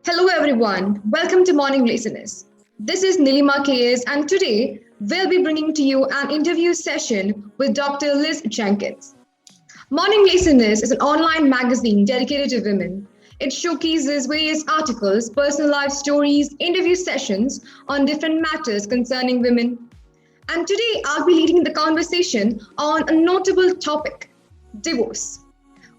Hello, everyone. Welcome to Morning Listeners. This is Nilima KS, and today we'll be bringing to you an interview session with Dr. Liz Jenkins. Morning Listeners is an online magazine dedicated to women. It showcases various articles, personal life stories, interview sessions on different matters concerning women. And today I'll be leading the conversation on a notable topic divorce.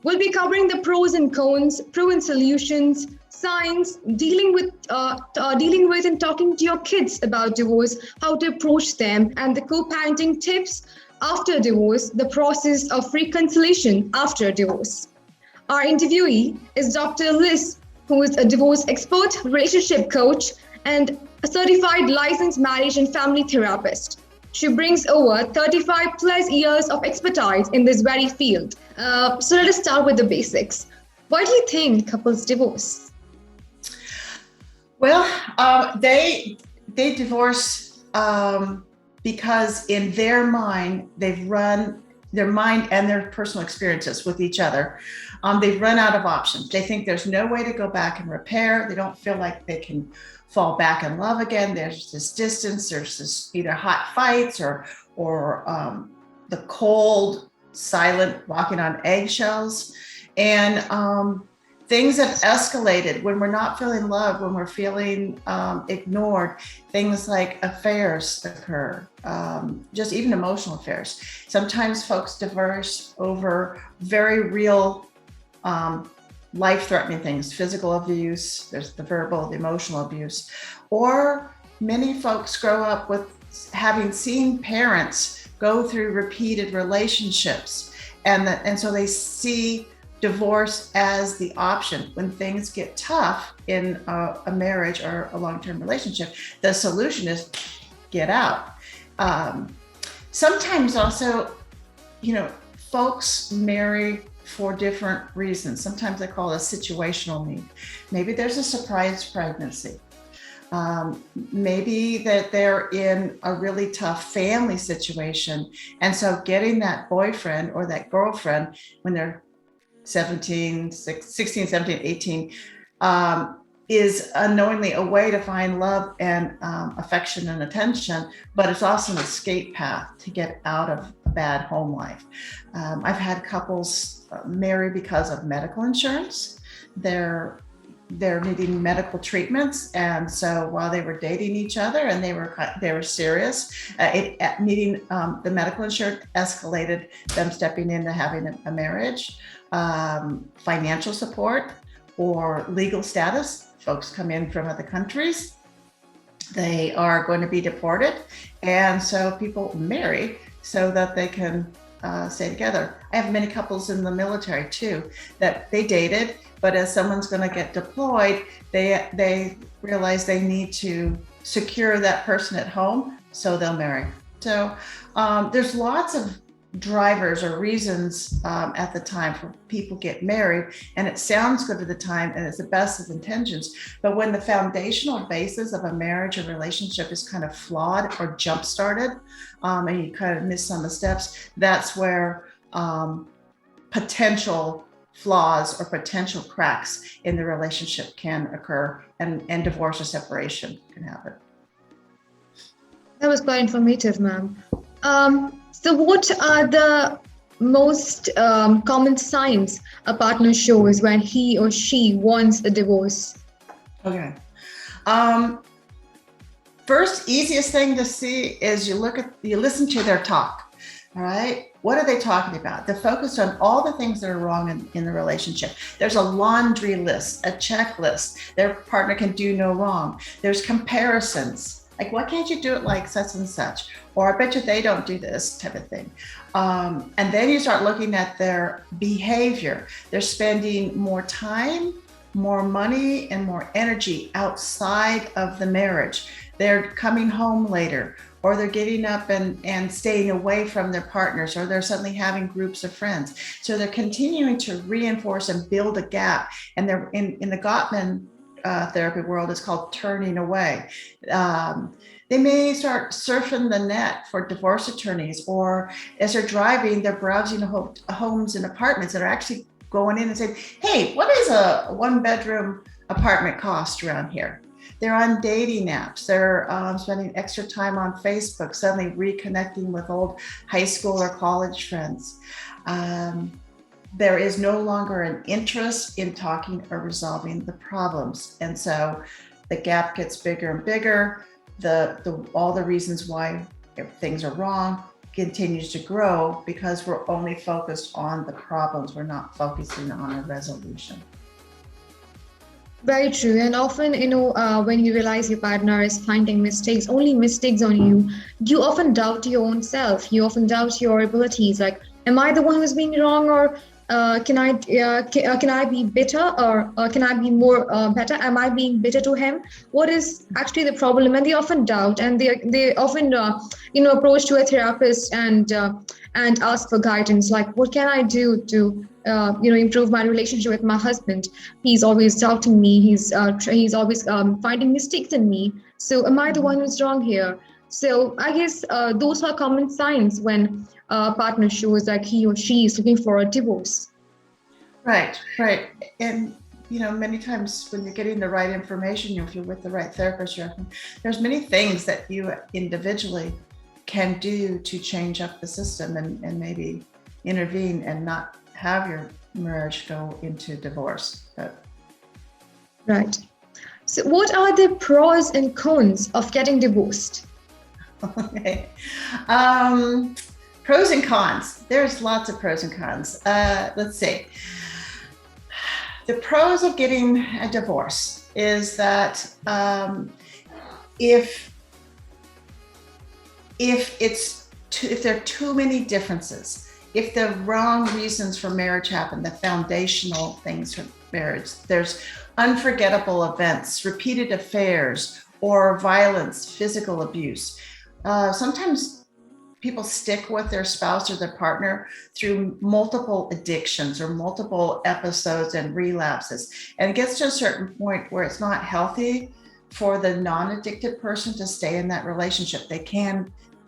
We'll be covering the pros and cons, proven solutions, signs, dealing with and talking to your kids about divorce, how to approach them, and the co-parenting tips after divorce, the process of reconciliation after divorce. Our interviewee is Dr. Liz, who is a divorce expert, relationship coach, and a certified licensed marriage and family therapist. She brings over 35 plus years of expertise in this very field. So let us start with the basics. Why do you think couples divorce? Well, they divorce because in their mind, they've run their mind and their personal experiences with each other. They've run out of options. They think there's no way to go back and repair. They don't feel like they can fall back in love again. There's this distance. There's this either hot fights or the cold, silent walking on eggshells. And things have escalated when we're not feeling loved, when we're feeling ignored. Things like affairs occur, just even emotional affairs. Sometimes folks divorce over very real life-threatening things, physical abuse, there's the verbal, the emotional abuse, or many folks grow up with having seen parents go through repeated relationships, and so they see divorce as the option. When things get tough in a marriage or a long-term relationship, the solution is get out. Sometimes also, folks marry for different reasons. Sometimes they call it a situational need. Maybe there's a surprise pregnancy. Maybe that they're in a really tough family situation. And so getting that boyfriend or that girlfriend when they're 16, 17, 18, is unknowingly a way to find love and affection and attention, but it's also an escape path to get out of a bad home life. I've had couples marry because of medical insurance. They're needing medical treatments, and so while they were dating each other and they were serious, needing the medical insurance escalated them stepping into having a marriage. Financial support or legal status. Folks come in from other countries, they are going to be deported, and so people marry so that they can stay together. I have many couples in the military too that they dated, but as someone's going to get deployed, they realize they need to secure that person at home, so they'll marry. So there's lots of drivers or reasons at the time for people get married, and it sounds good at the time and it's the best of intentions, but when the foundational basis of a marriage or relationship is kind of flawed or jump started, and you kind of miss some of the steps, that's where potential flaws or potential cracks in the relationship can occur, and divorce or separation can happen. That was quite informative, ma'am. So what are the most common signs a partner shows when he or she wants a divorce? Okay. First, easiest thing to see is you listen to their talk. All right. What are they talking about? They're focused on all the things that are wrong in the relationship. There's a laundry list, a checklist. Their partner can do no wrong. There's comparisons. Like, why can't you do it like such and such? Or I bet you they don't do this type of thing. And then you start looking at their behavior. They're spending more time, more money, and more energy outside of the marriage. They're coming home later, or they're getting up and staying away from their partners, or they're suddenly having groups of friends. So they're continuing to reinforce and build a gap. And they're in the Gottman therapy world is called turning away. They may start surfing the net for divorce attorneys, or as they're driving, they're browsing homes and apartments that are actually going in and saying, hey, what is a 1-bedroom apartment cost around here? They're on dating apps. They're spending extra time on Facebook, suddenly reconnecting with old high school or college friends. There is no longer an interest in talking or resolving the problems. And so the gap gets bigger and bigger. All the reasons why things are wrong continues to grow because we're only focused on the problems. We're not focusing on a resolution. Very true. And often, when you realize your partner is finding only mistakes on you, you often doubt your own self. You often doubt your abilities. Like, am I the one who's being wrong, or can I be bitter, or can I be more better? Am I being bitter to him? What is actually the problem? And they often doubt, and they often approach to a therapist and ask for guidance. Like, what can I do to improve my relationship with my husband? He's always doubting me. He's always finding mistakes in me. So am I the one who's wrong here? So I guess those are common signs when a partner shows like he or she is looking for a divorce. Right. And many times when you're getting the right information, if you're with the right therapist, there's many things that you individually can do to change up the system and maybe intervene and not have your marriage go into divorce. Right. So what are the pros and cons of getting divorced? Okay. Pros and cons. There's lots of pros and cons. Let's see. The pros of getting a divorce is that if there are too many differences, if the wrong reasons for marriage happen, the foundational things for marriage, there's unforgettable events, repeated affairs, or violence, physical abuse. Sometimes people stick with their spouse or their partner through multiple addictions or multiple episodes and relapses. And it gets to a certain point where it's not healthy for the non-addicted person to stay in that relationship. They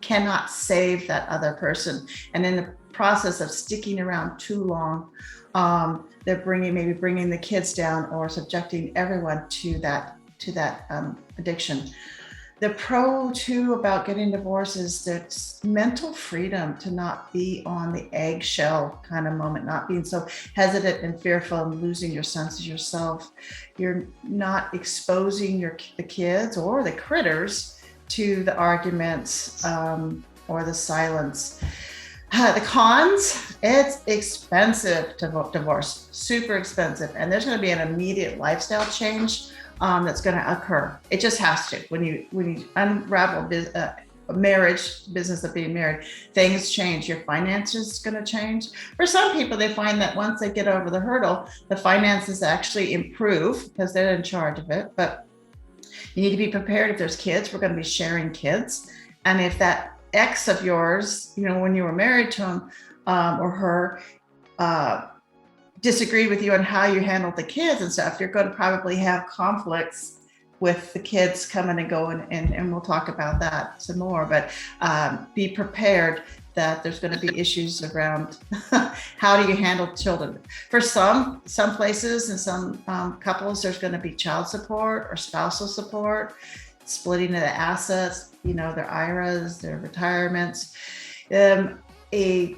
cannot save that other person. And in the process of sticking around too long, they're bringing the kids down or subjecting everyone to that addiction. The pro too about getting divorced is that mental freedom to not be on the eggshell kind of moment, not being so hesitant and fearful and losing your sense of yourself. You're not exposing the kids or the critters to the arguments or the silence. The cons, it's expensive to divorce, super expensive. And there's going to be an immediate lifestyle change that's going to occur. It just has to. When you unravel marriage, business of being married, things change. Your finances going to change. For some people, they find that once they get over the hurdle, the finances actually improve because they're in charge of it. But you need to be prepared. If there's kids, we're going to be sharing kids. And if that ex of yours, when you were married to him or her, disagreed with you on how you handled the kids and stuff, you're going to probably have conflicts with the kids coming and going, and we'll talk about that some more. But be prepared that there's going to be issues around how do you handle children. For some places and some couples, there's going to be child support or spousal support, splitting of the assets, their IRAs, their retirements. A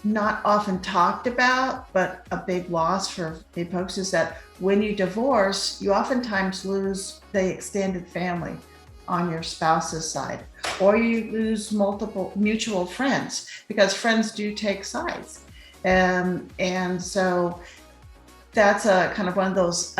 not often talked about, but a big loss for folks is that when you divorce, you oftentimes lose the extended family on your spouse's side, or you lose multiple mutual friends because friends do take sides. And so that's a kind of one of those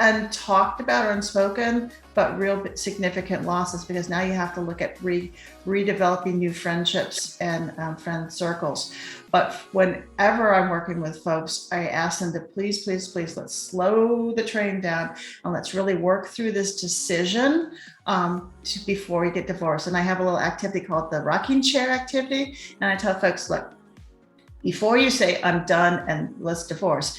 untalked about or unspoken, but real significant losses, because now you have to look at redeveloping new friendships and friend circles. But whenever I'm working with folks, I ask them to please, let's slow the train down and let's really work through this decision before you get divorced. And I have a little activity called the rocking chair activity. And I tell folks, look, before you say I'm done and let's divorce,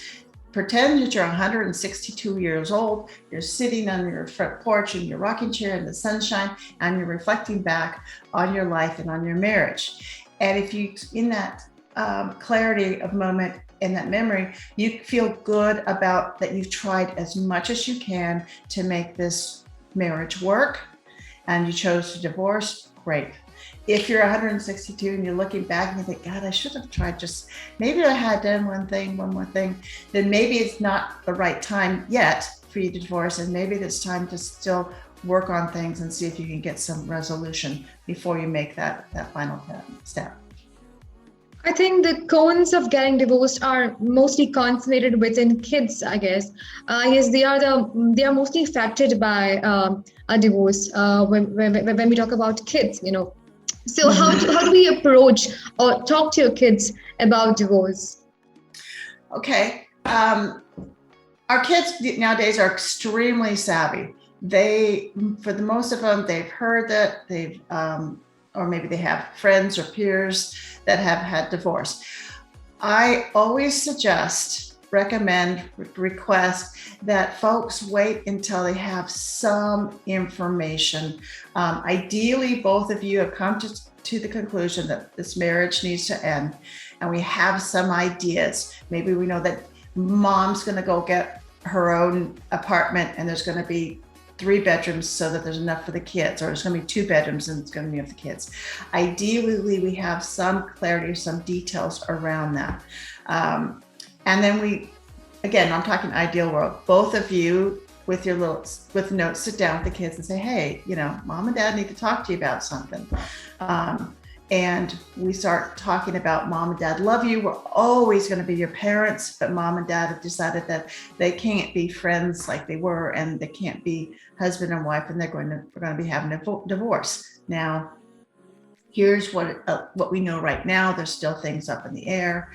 pretend that you're 162 years old, you're sitting on your front porch in your rocking chair in the sunshine, and you're reflecting back on your life and on your marriage. And if you, in that clarity of moment, in that memory, you feel good about that you've tried as much as you can to make this marriage work, and you chose to divorce, great. If you're 162 and you're looking back and you think, God, I should have tried just, maybe I had done one more thing, then maybe it's not the right time yet for you to divorce, and maybe it's time to still work on things and see if you can get some resolution before you make that final step. I think the cons of getting divorced are mostly concentrated within kids, I guess. Yes, they are mostly affected by a divorce when we talk about kids, you know. So how do we approach or talk to your kids about divorce? Okay. Our kids nowadays are extremely savvy. For the most of them, they've heard that or maybe they have friends or peers that have had divorce. I always recommend, request that folks wait until they have some information. Ideally, both of you have come to the conclusion that this marriage needs to end, and we have some ideas. Maybe we know that mom's going to go get her own apartment, and there's going to be 3 bedrooms so that there's enough for the kids, or there's going to be 2 bedrooms and it's going to be enough for the kids. Ideally, we have some clarity, some details around that. And then I'm talking ideal world, both of you with notes, sit down with the kids and say, hey, you know, mom and dad need to talk to you about something. And we start talking about mom and dad love you. We're always going to be your parents, but mom and dad have decided that they can't be friends like they were, and they can't be husband and wife, and we're going to be having a divorce. Now, here's what we know right now. There's still things up in the air.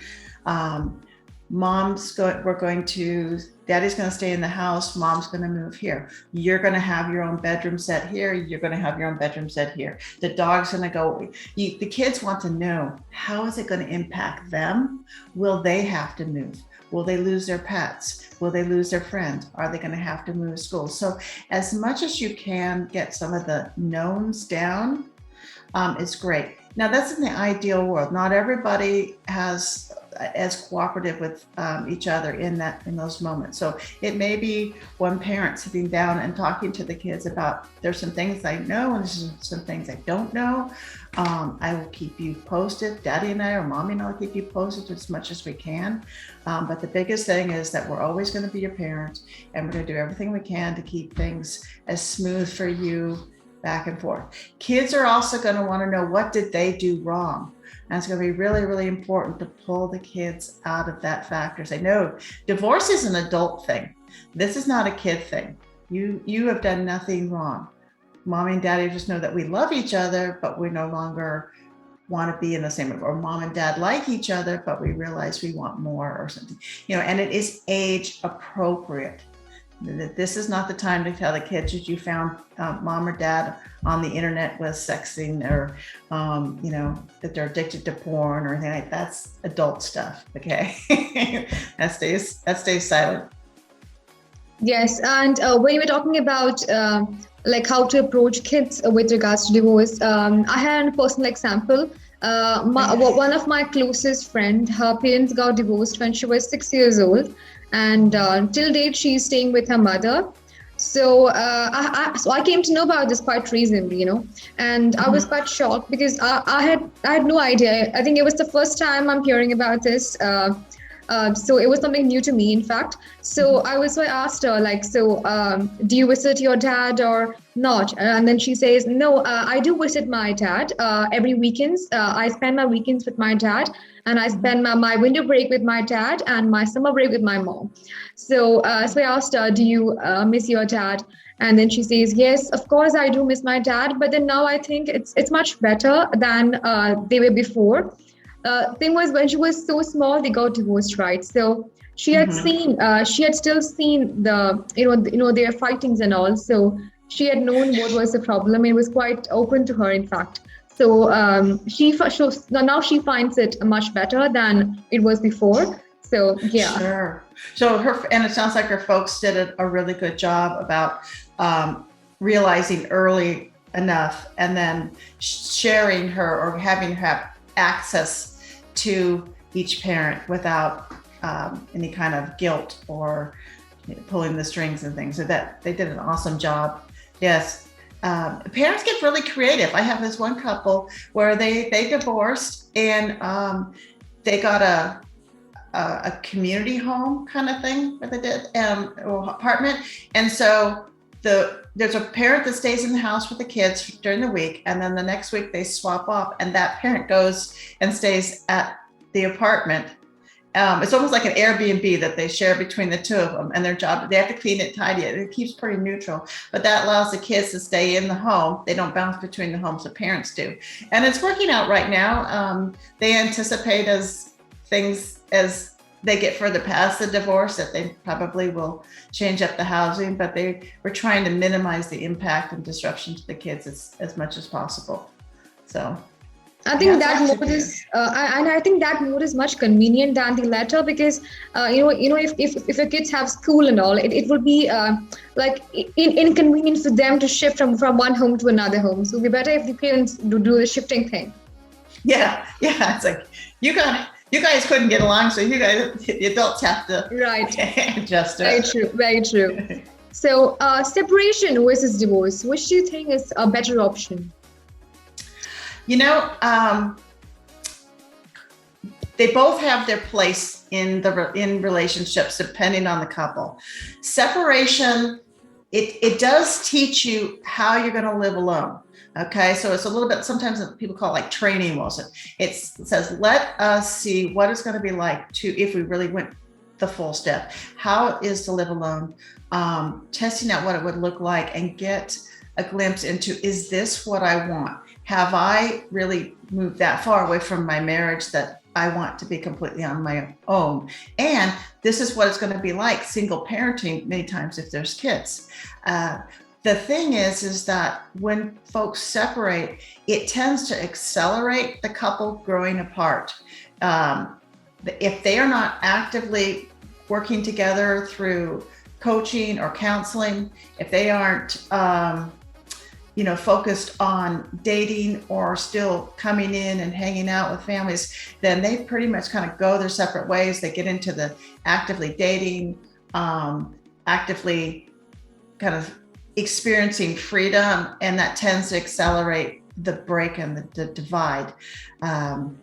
Daddy's going to stay in the house. Mom's going to move here. You're going to have your own bedroom set here. You're going to have your own bedroom set here. The dog's going to go. The kids want to know, how is it going to impact them? Will they have to move? Will they lose their pets? Will they lose their friends? Are they going to have to move schools? So as much as you can get some of the knowns down, is great. Now, that's in the ideal world. Not everybody has as cooperative with each other in those moments. So it may be one parent sitting down and talking to the kids about, there's some things I know and there's some things I don't know. I will keep you posted. Daddy and I, or mommy and I will keep you posted as much as we can. But the biggest thing is that we're always going to be your parents, and we're going to do everything we can to keep things as smooth for you back and forth. Kids are also going to want to know, what did they do wrong? And it's going to be really, really important to pull the kids out of that factor. Say, no, divorce is an adult thing. This is not a kid thing. You have done nothing wrong. Mommy and daddy just know that we love each other, but we no longer want to be in the same room. Or mom and dad like each other, but we realize we want more or something. And it is age appropriate. This is not the time to tell the kids that you found mom or dad on the internet with sexting, or that they're addicted to porn or anything like that. That's adult stuff. Okay, that stays silent. Yes, and when you were talking about like how to approach kids with regards to divorce, I had a personal example. One of my closest friend, her parents got divorced when she was 6 years old. And till date, she's staying with her mother. So I came to know about this quite recently, and I was quite shocked because I had no idea. I think it was the first time I'm hearing about this. So it was something new to me, in fact. So I asked her, do you visit your dad or not? And then she says, no, I do visit my dad every weekends. I spend my weekends with my dad, and I spend my winter break with my dad and my summer break with my mom. So I asked her, do you miss your dad? And then she says, yes, of course I do miss my dad, but then now I think it's much better than they were before. Thing was, when she was so small, they got divorced, right? So she had still seen their fightings and all. So she had known what was the problem. It was quite open to her, in fact. So now she finds it much better than it was before. So yeah. Sure. So and it sounds like her folks did a really good job about realizing early enough and then sharing her or having her have access to each parent without any kind of guilt or pulling the strings and things. So that they did an awesome job. Yes. Parents get really creative. I have this one couple where they divorced and they got a community home kind of thing that they did, or apartment. And so there's a parent that stays in the house with the kids during the week, and then the next week they swap off, and that parent goes and stays at the apartment. It's almost like an Airbnb that they share between the two of them, and their job, they have to clean it, tidy it. It keeps pretty neutral, but that allows the kids to stay in the home. They don't bounce between the homes, the parents do. And it's working out right now. They anticipate as they get further past the divorce that they probably will change up the housing, but we're trying to minimize the impact and disruption to the kids as much as possible. So I think that mode is, and I think that mode is much convenient than the latter because, if your kids have school and all, it would be like inconvenient for them to shift from one home to another home. So it'd be better if the parents do the shifting thing. Yeah. It's like you guys couldn't get along, so the adults have to adjust it. Very true. So separation versus divorce, which do you think is a better option? They both have their place in relationships depending on the couple. Separation, it does teach you how you're going to live alone. Okay, so it's a little bit, sometimes people call it like training wheels. It says, let us see what it's going to be like if we really went the full step. How it is to live alone, testing out what it would look like and get a glimpse into, is this what I want? Have I really moved that far away from my marriage that I want to be completely on my own? And this is what it's going to be like single parenting many times if there's kids. The thing is that when folks separate, it tends to accelerate the couple growing apart. If they are not actively working together through coaching or counseling, if they aren't focused on dating or still coming in and hanging out with families, then they pretty much kind of go their separate ways. They get into the actively dating, actively kind of experiencing freedom, and that tends to accelerate the break and the divide. And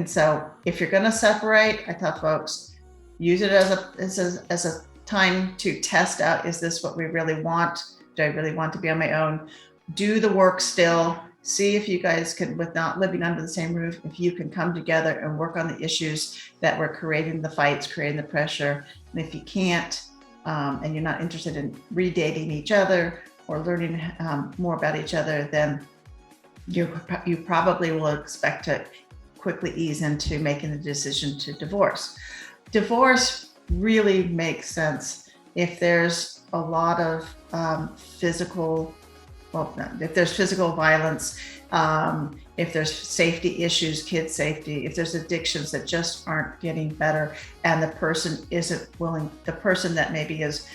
so if you're going to separate, I tell folks, use it as a time to test out, is this what we really want? Do I really want to be on my own? Do the work still. See if you guys can, with not living under the same roof, if you can come together and work on the issues that were creating the fights, creating the pressure. And if you can't, and you're not interested in redating each other or learning more about each other, then you probably will expect to quickly ease into making the decision to divorce. Divorce really makes sense if there's a lot of if there's physical violence, if there's safety issues, kid safety, if there's addictions that just aren't getting better, and the person isn't willing, the person that maybe is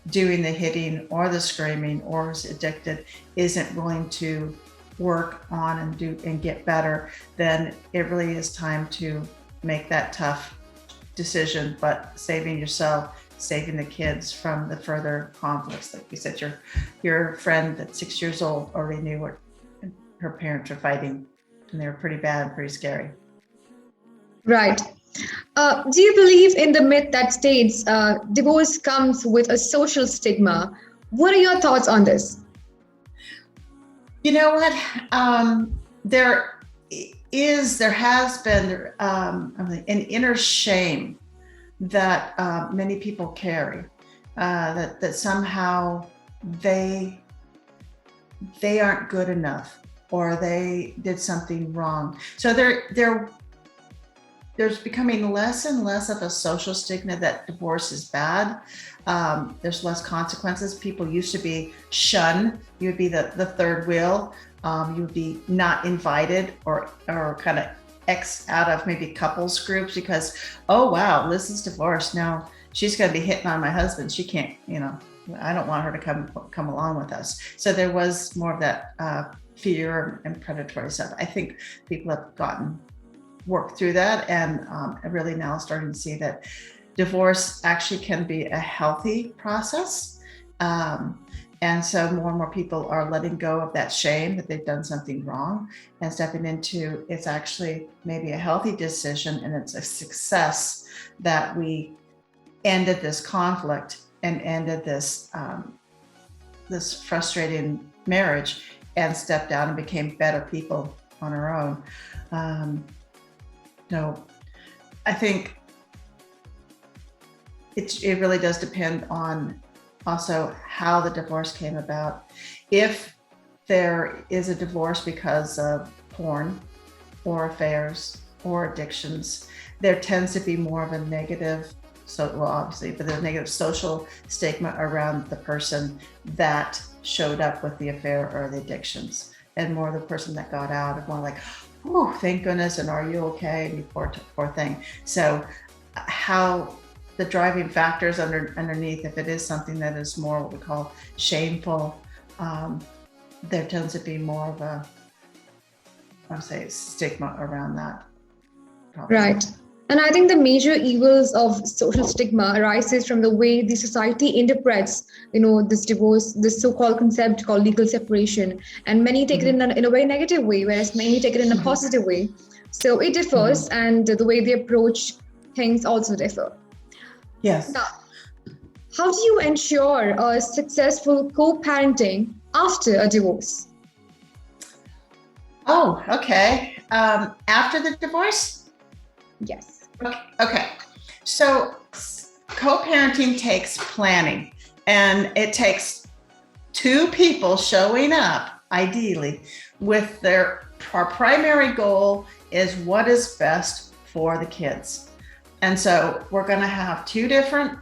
doing the hitting or the screaming or is addicted isn't willing to work on and get better, then it really is time to make that tough decision, but saving yourself, saving the kids from the further conflicts. Like you said, your friend that's 6 years old already knew what her parents were fighting, and they were pretty bad and pretty scary. Right. Do you believe in the myth that states divorce comes with a social stigma? What are your thoughts on this? You know what? There has been an inner shame that many people carry, that somehow they aren't good enough, or they did something wrong. So there's becoming less and less of a social stigma that divorce is bad. There's less consequences. People used to be shunned. You would be the third wheel. You would be not invited or kind of X out of maybe couples groups because, oh wow, Liz is divorced now. She's going to be hitting on my husband. She can't, I don't want her to come along with us. So there was more of that fear and predatory stuff. I think people have worked through that, and really now starting to see that divorce actually can be a healthy process. And so more and more people are letting go of that shame that they've done something wrong and stepping into it's actually maybe a healthy decision, and it's a success that we ended this conflict and ended this this frustrating marriage and stepped out and became better people on our own. No, I think it really does depend on also how the divorce came about. If there is a divorce because of porn or affairs or addictions, there tends to be more of a negative, obviously, but there's negative social stigma around the person that showed up with the affair or the addictions, and more the person that got out, and more like, oh, thank goodness, and are you okay? And you poor thing. So how the driving factors underneath, if it is something that is more what we call shameful, there tends to be more of a, I would say, stigma around that. Probably. Right. And I think the major evils of social stigma arises from the way the society interprets, this divorce, this so-called concept called legal separation. And many take it in a very negative way, whereas many take it in a positive way. So it differs, and the way they approach things also differ. Yes. Now, how do you ensure a successful co-parenting after a divorce? Oh, okay. After the divorce? Yes. Okay. So co-parenting takes planning, and it takes two people showing up, ideally, with our primary goal is what is best for the kids. And so we're going to have two different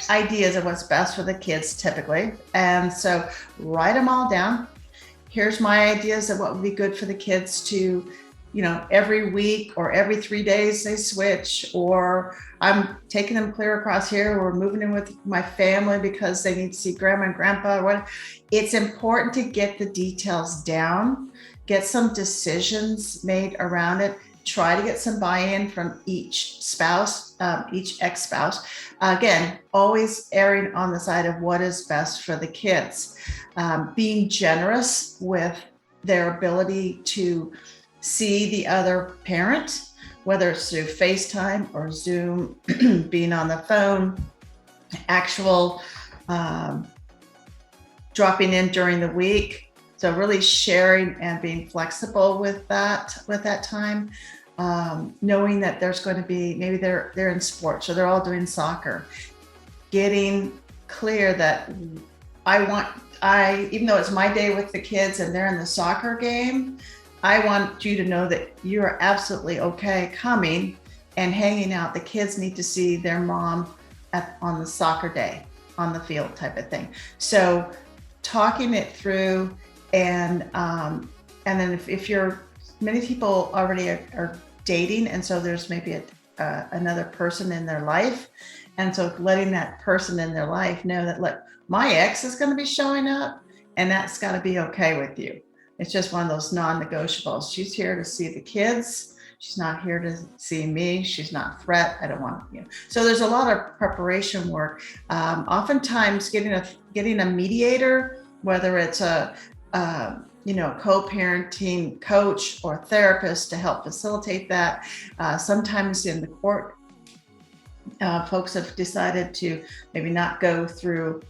ideas of what's best for the kids typically. And so write them all down. Here's my ideas of what would be good for the kids to, every week or every 3 days they switch, or I'm taking them clear across here. We're moving in with my family because they need to see grandma and grandpa. It's important to get the details down, get some decisions made around it. Try to get some buy-in from each spouse, each ex-spouse. Again, always erring on the side of what is best for the kids. Being generous with their ability to see the other parent, whether it's through FaceTime or Zoom, being on the phone, actual dropping in during the week. So really sharing and being flexible with that time, knowing that there's going to be, maybe they're in sports, so they're all doing soccer, getting clear that even though it's my day with the kids and they're in the soccer game, I want you to know that you're absolutely okay coming and hanging out. The kids need to see their mom on the soccer day on the field type of thing. So talking it through. And then if many people already are dating, and so there's maybe another person in their life, and so letting that person in their life know that, look, my ex is going to be showing up, and that's got to be okay with you. It's just one of those non-negotiables. She's here to see the kids. She's not here to see me. She's not a threat. I don't want you. So there's a lot of preparation work. Oftentimes, getting a mediator, whether it's a co-parenting coach or therapist to help facilitate that. Sometimes in the court, folks have decided to maybe not go through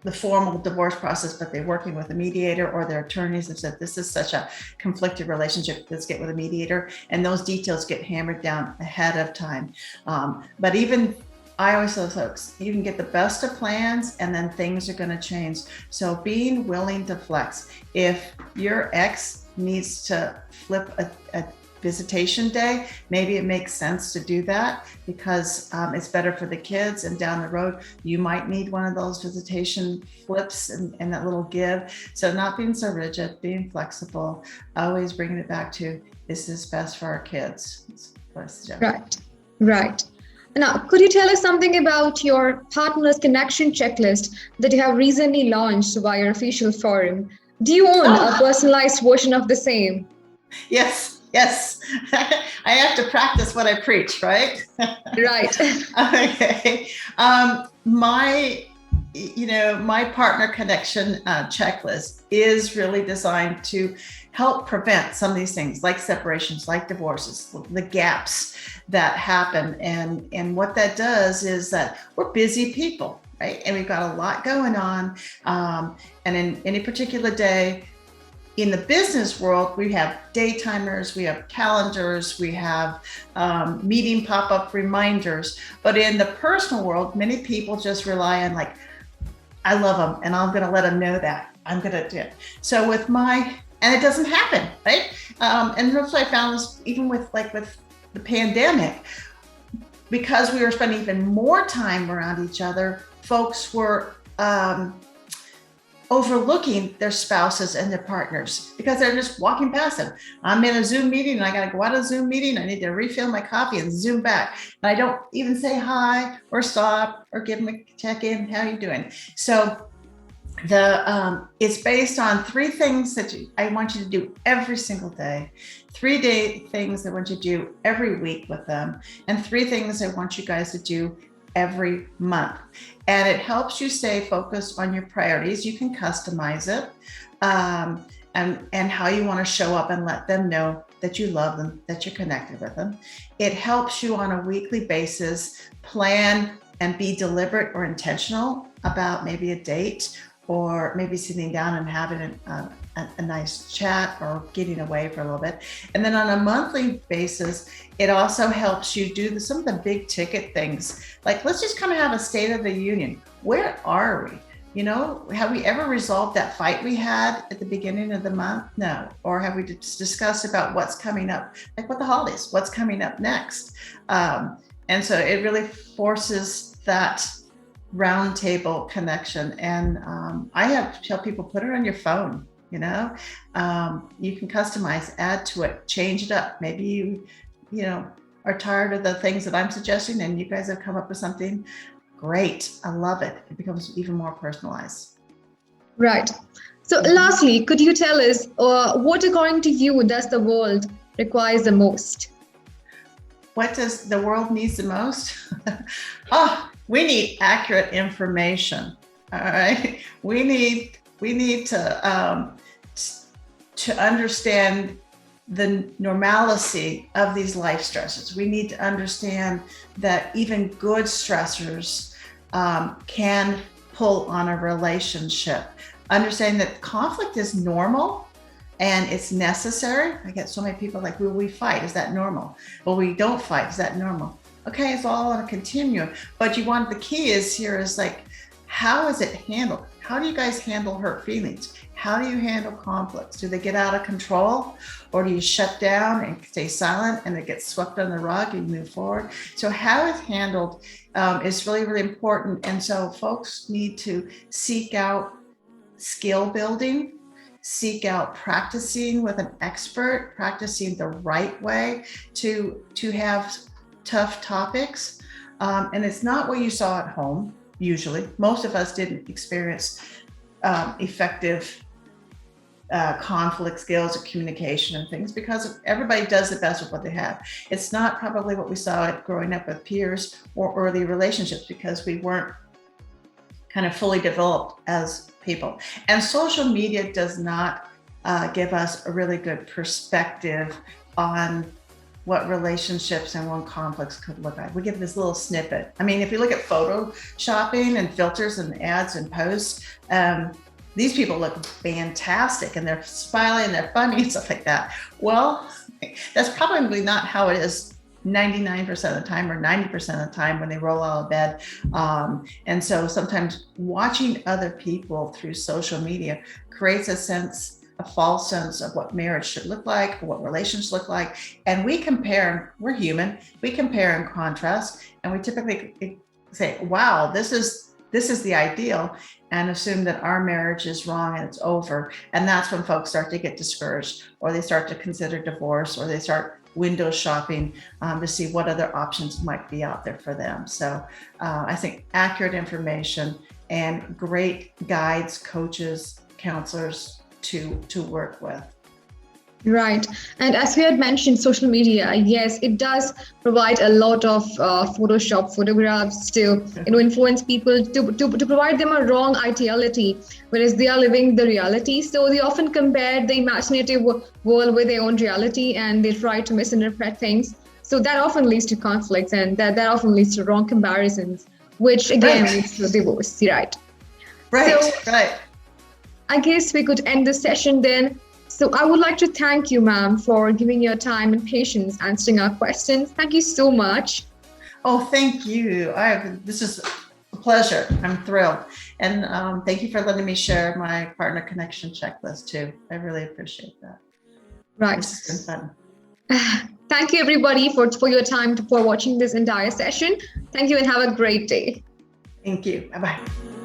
the formal divorce process, but they're working with a mediator, or their attorneys have said, this is such a conflicted relationship, let's get with a mediator. And those details get hammered down ahead of time. But even I always tell folks, you can get the best of plans and then things are going to change. So being willing to flex. If your ex needs to flip visitation day, maybe it makes sense to do that because it's better for the kids. And down the road, you might need one of those visitation flips and that little give. So not being so rigid, being flexible, always bringing it back to, is this best for our kids? Right, right. Now, could you tell us something about your partner's connection checklist that you have recently launched via your official forum? Do you own a personalized version of the same? Yes. I have to practice what I preach, right? Right. Okay. My partner connection checklist is really designed to help prevent some of these things like separations, like divorces, the gaps that happen. And what that does is that we're busy people, right? And we've got a lot going on. And in any particular day, in the business world, we have day timers, we have calendars, we have meeting pop-up reminders. But in the personal world, many people just rely on like, I love them and I'm going to let them know that I'm going to do it. So and it doesn't happen, right? And that's what I found is even with the pandemic, because we were spending even more time around each other, folks were overlooking their spouses and their partners because they're just walking past them. I'm in a Zoom meeting and I got to go out of the Zoom meeting. I need to refill my coffee and Zoom back. And I don't even say hi or stop or give them a check in. How are you doing? So it's based on 3 things that I want you to do every single day, 3 things I want you to do every week with them, and 3 things I want you guys to do every month. And it helps you stay focused on your priorities. You can customize it and how you want to show up and let them know that you love them, that you're connected with them. It helps you on a weekly basis plan and be deliberate or intentional about maybe a date or maybe sitting down and having a nice chat or getting away for a little bit. And then on a monthly basis, it also helps you do some of the big ticket things. Like, let's just kind of have a state of the union. Where are we? You know, have we ever resolved that fight we had at the beginning of the month? No. Or have we discussed about what's coming up, like with the holidays, what's coming up next? And so it really forces that roundtable connection. And I have to tell people, put it on your phone. You know, you can customize, add to it, change it up. Maybe you are tired of the things that I'm suggesting and you guys have come up with something great. I love it. It becomes even more personalized. Right. So lastly, could you tell us what according to you does the world requires the most? What does the world needs the most? We need accurate information. All right. We need to understand the normalcy of these life stresses. We need to understand that even good stressors can pull on a relationship. Understanding that conflict is normal and it's necessary. I get so many people like, will we fight? Is that normal? Well, we don't fight. Is that normal? Okay, it's all on a continuum. But the key is like, how is it handled? How do you guys handle hurt feelings? How do you handle conflicts? Do they get out of control, or do you shut down and stay silent and it gets swept under the rug and you move forward? So how it's handled is really, really important. And so folks need to seek out skill building, seek out practicing with an expert, practicing the right way to have tough topics. And it's not what you saw at home. Usually, most of us didn't experience effective conflict skills or communication and things because everybody does the best with what they have. It's not probably what we saw growing up with peers or early relationships because we weren't kind of fully developed as people. And social media does not give us a really good perspective on what relationships and what conflicts could look like. We give this little snippet. I mean, if you look at photoshopping and filters and ads and posts, these people look fantastic and they're smiling and they're funny and stuff like that. Well, that's probably not how it is 99% of the time or 90% of the time when they roll out of bed. And so sometimes watching other people through social media creates a sense a false sense of what marriage should look like, or what relations look like. And we compare, we're human, we compare and contrast, and we typically say, wow, this is the ideal, and assume that our marriage is wrong and it's over. And that's when folks start to get discouraged, or they start to consider divorce, or they start window shopping to see what other options might be out there for them. So I think accurate information and great guides, coaches, counselors to work with. Right. And as we had mentioned, social media, yes, it does provide a lot of Photoshop photographs to, influence people to provide them a wrong ideality, whereas they are living the reality. So they often compare the imaginative world with their own reality, and they try to misinterpret things. So that often leads to conflicts, and that often leads to wrong comparisons, which again leads to divorce. Right. Right. I guess we could end the session then. So I would like to thank you, ma'am, for giving your time and patience answering our questions. Thank you so much. Oh, thank you. This is a pleasure. I'm thrilled. And thank you for letting me share my partner connection checklist too. I really appreciate that. Right. This has been fun. Thank you, everybody, for your time for watching this entire session. Thank you and have a great day. Thank you. Bye-bye.